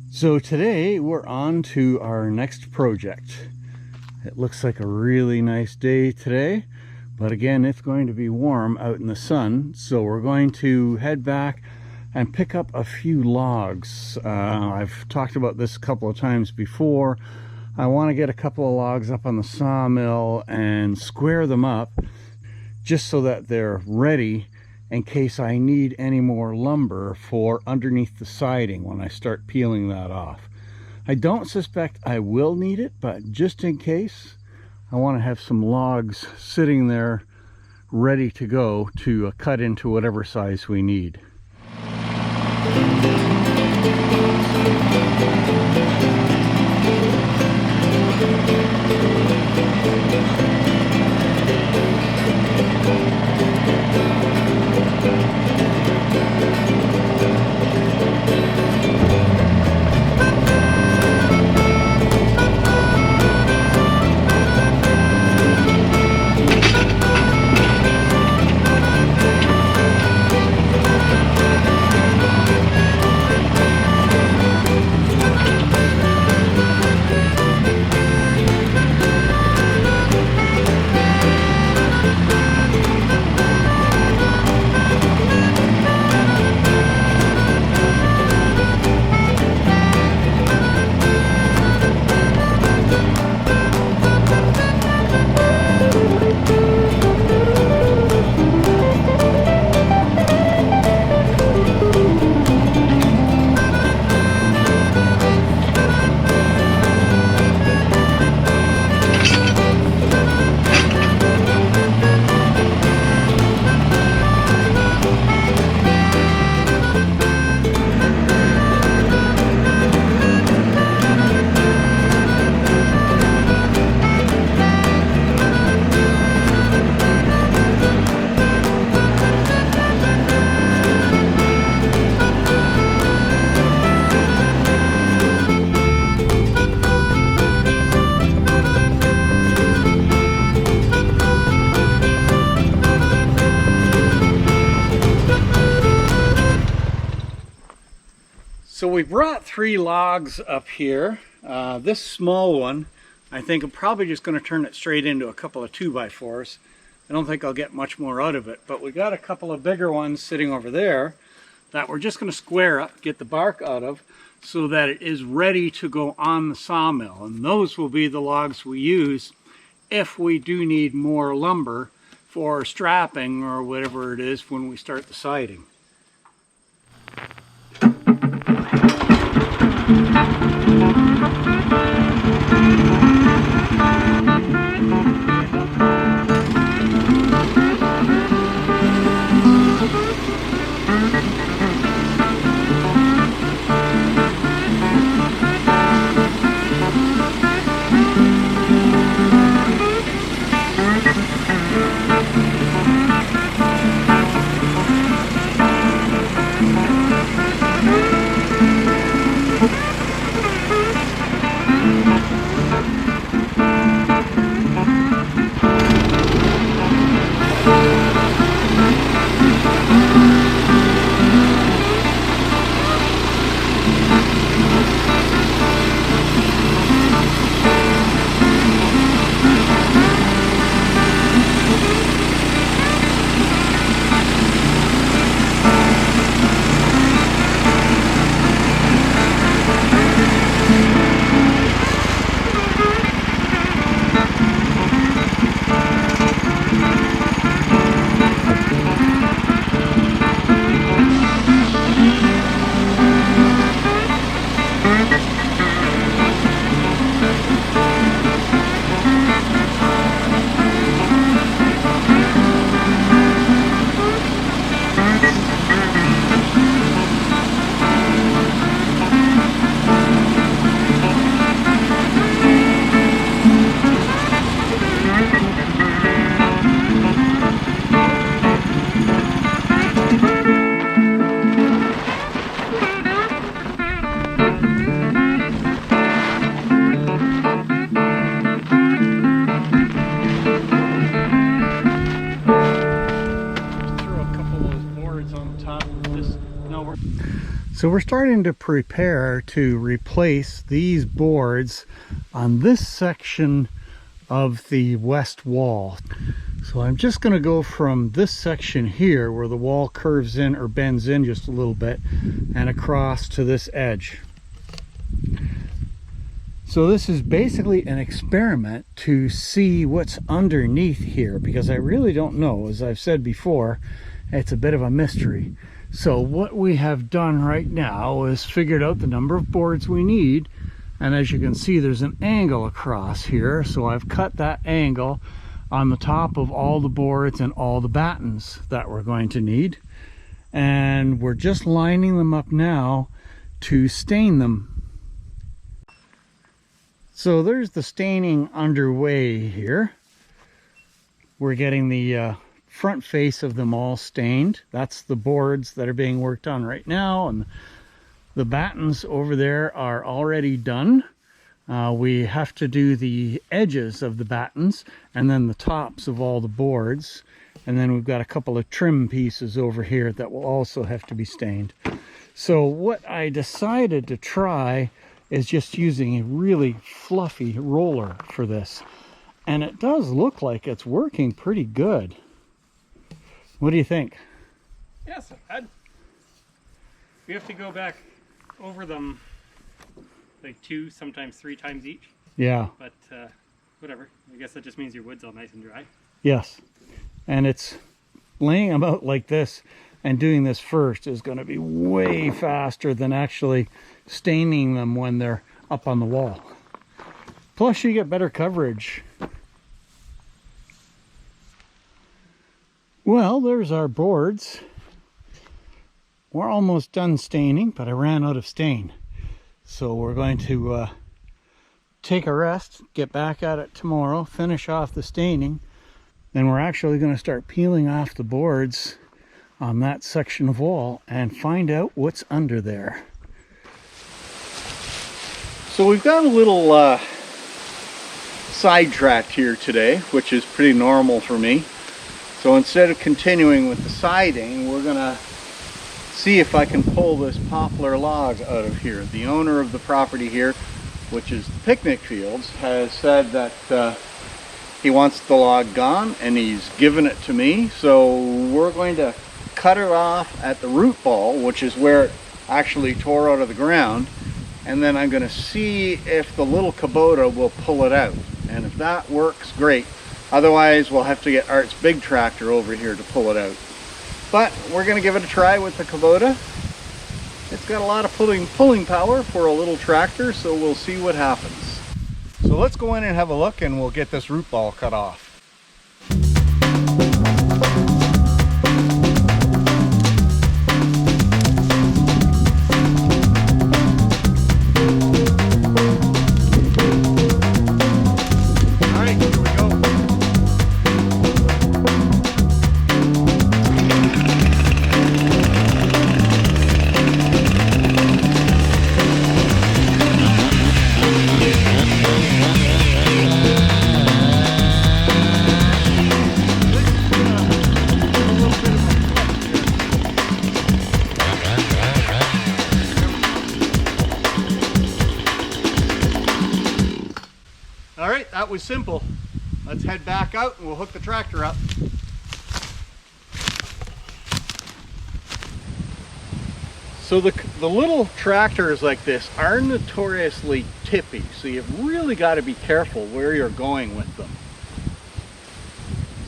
So today we're on to our next project. It looks like a really nice day today, but again, it's going to be warm out in the sun. So we're going to head back and pick up a few logs. I've talked about this a couple of times before. I want to get a couple of logs up on the sawmill and square them up just so that they're ready in case I need any more lumber for underneath the siding when I start peeling that off. I don't suspect I will need it, but just in case, I want to have some logs sitting there ready to go to cut into whatever size we need. So we brought 3 logs up here. This small one, I think I'm probably just going to turn it straight into a couple of 2x4s. I don't think I'll get much more out of it, but we got a couple of bigger ones sitting over there that we're just going to square up, get the bark out of, so that it is ready to go on the sawmill. And those will be the logs we use if we do need more lumber for strapping or whatever it is when we start the siding. So we're starting to prepare to replace these boards on this section of the west wall. So I'm just going to go from this section here where the wall curves in or bends in just a little bit and across to this edge. So this is basically an experiment to see what's underneath here, because I really don't know. As I've said before, it's a bit of a mystery. So what we have done right now is figured out the number of boards we need, and as you can see there's an angle across here, so I've cut that angle on the top of all the boards and all the battens that we're going to need, and we're just lining them up now to stain them. So there's the staining underway here. We're getting the front face of them all stained. That's the boards that are being worked on right now, and the battens over there are already done. We have to do the edges of the battens and then the tops of all the boards, and then we've got a couple of trim pieces over here that will also have to be stained. So what I decided to try is just using a really fluffy roller for this, and it does look like it's working pretty good. What do you think? Yes, we have to go back over them like 2, sometimes 3 times each. Yeah. But whatever. I guess that just means your wood's all nice and dry. Yes. And it's laying them out like this and doing this first is going to be way faster than actually staining them when they're up on the wall. Plus you get better coverage. Well, there's our boards. We're almost done staining, but I ran out of stain. So we're going to take a rest, get back at it tomorrow, finish off the staining. Then we're actually going to start peeling off the boards on that section of wall and find out what's under there. So we've got a little sidetracked here today, which is pretty normal for me. So instead of continuing with the siding, we're going to see if I can pull this poplar log out of here. The owner of the property here, which is the picnic fields, has said that he wants the log gone, and he's given it to me. So we're going to cut it off at the root ball, which is where it actually tore out of the ground, and then I'm going to see if the little Kubota will pull it out, and if that works, great. Otherwise we'll have to get Art's big tractor over here to pull it out. But we're going to give it a try with the Kubota. It's got a lot of pulling power for a little tractor, so we'll see what happens. So let's go in and have a look, and we'll get this root ball cut off. Alright, that was simple. Let's head back out and we'll hook the tractor up. So the little tractors like this are notoriously tippy, so you've really got to be careful where you're going with them.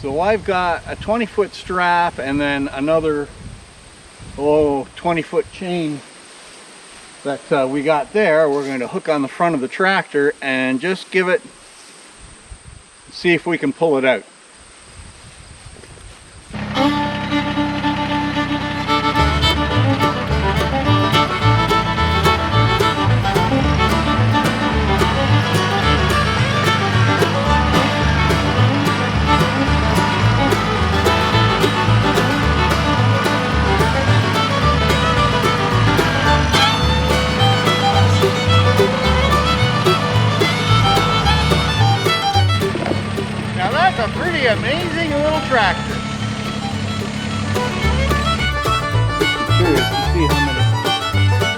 So I've got a 20-foot strap and then another 20-foot chain that we got there. We're going to hook on the front of the tractor and just give it, see if we can pull it out. A pretty amazing little tractor. Curious to see how many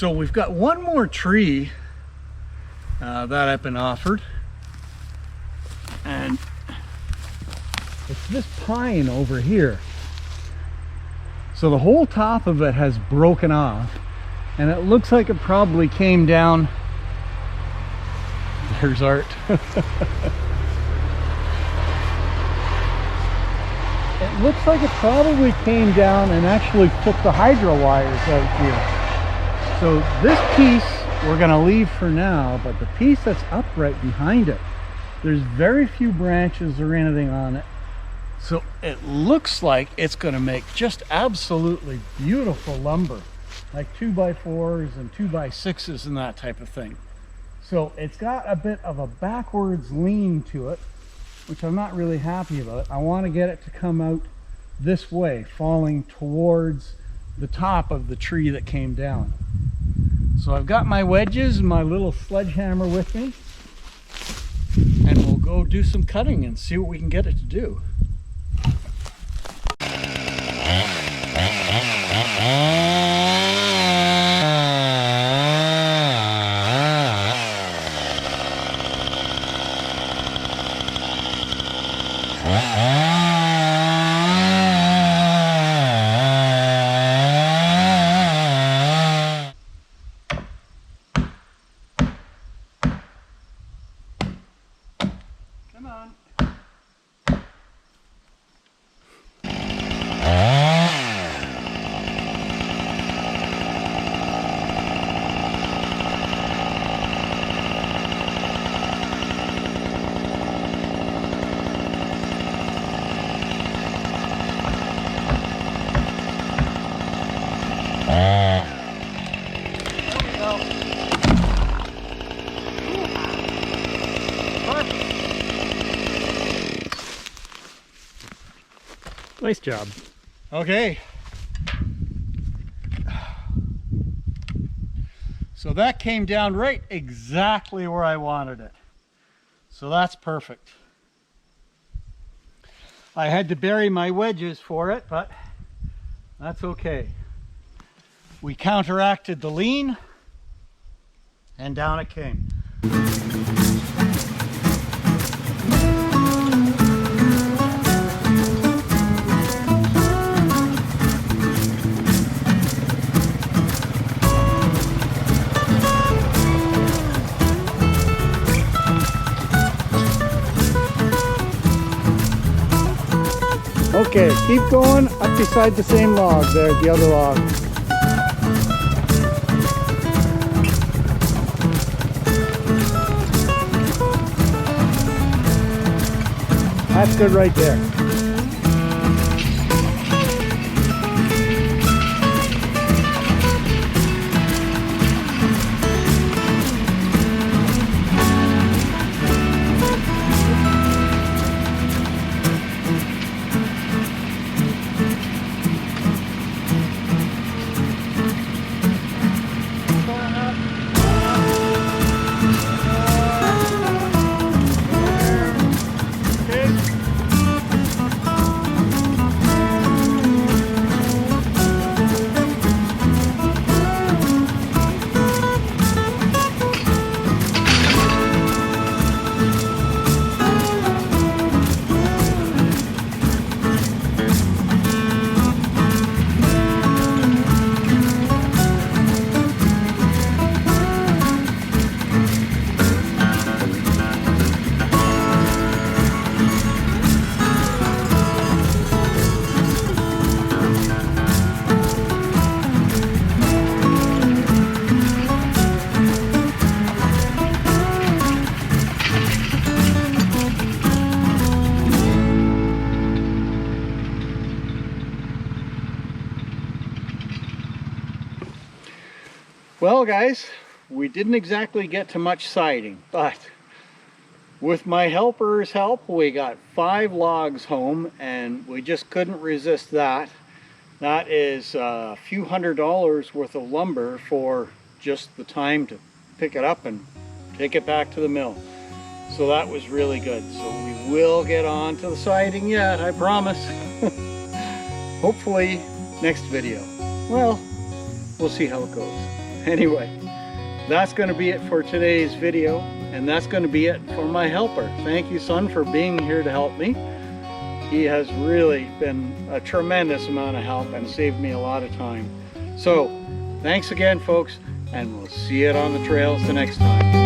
So we've got one more tree that I've been offered, and it's this pine over here. So the whole top of it has broken off, and it looks like it probably came down. There's Art. It looks like it probably came down and actually took the hydro wires out here. So this piece we're going to leave for now, but the piece that's up right behind it, there's very few branches or anything on it. So it looks like it's going to make just absolutely beautiful lumber, like 2x4s and 2x6s and that type of thing. So it's got a bit of a backwards lean to it, which I'm not really happy about. I want to get it to come out this way, falling towards the top of the tree that came down. So I've got my wedges and my little sledgehammer with me, and we'll go do some cutting and see what we can get it to do. Come on. Nice job. Okay. So that came down right exactly where I wanted it. So that's perfect. I had to bury my wedges for it, but that's okay. We counteracted the lean, and down it came. Okay, keep going up beside the same log there, the other log. That's good right there. Well guys, we didn't exactly get to much siding, but with my helper's help we got 5 logs home, and we just couldn't resist that. That is a few $100s worth of lumber for just the time to pick it up and take it back to the mill. So that was really good. So we will get on to the siding yet, I promise. Hopefully next video. Well, we'll see how it goes. anyway, that's going to be it for today's video, and that's going to be it for my helper. Thank you, son, for being here to help me. He has really been a tremendous amount of help and saved me a lot of time. So thanks again, folks, and we'll see you on the trails the next time.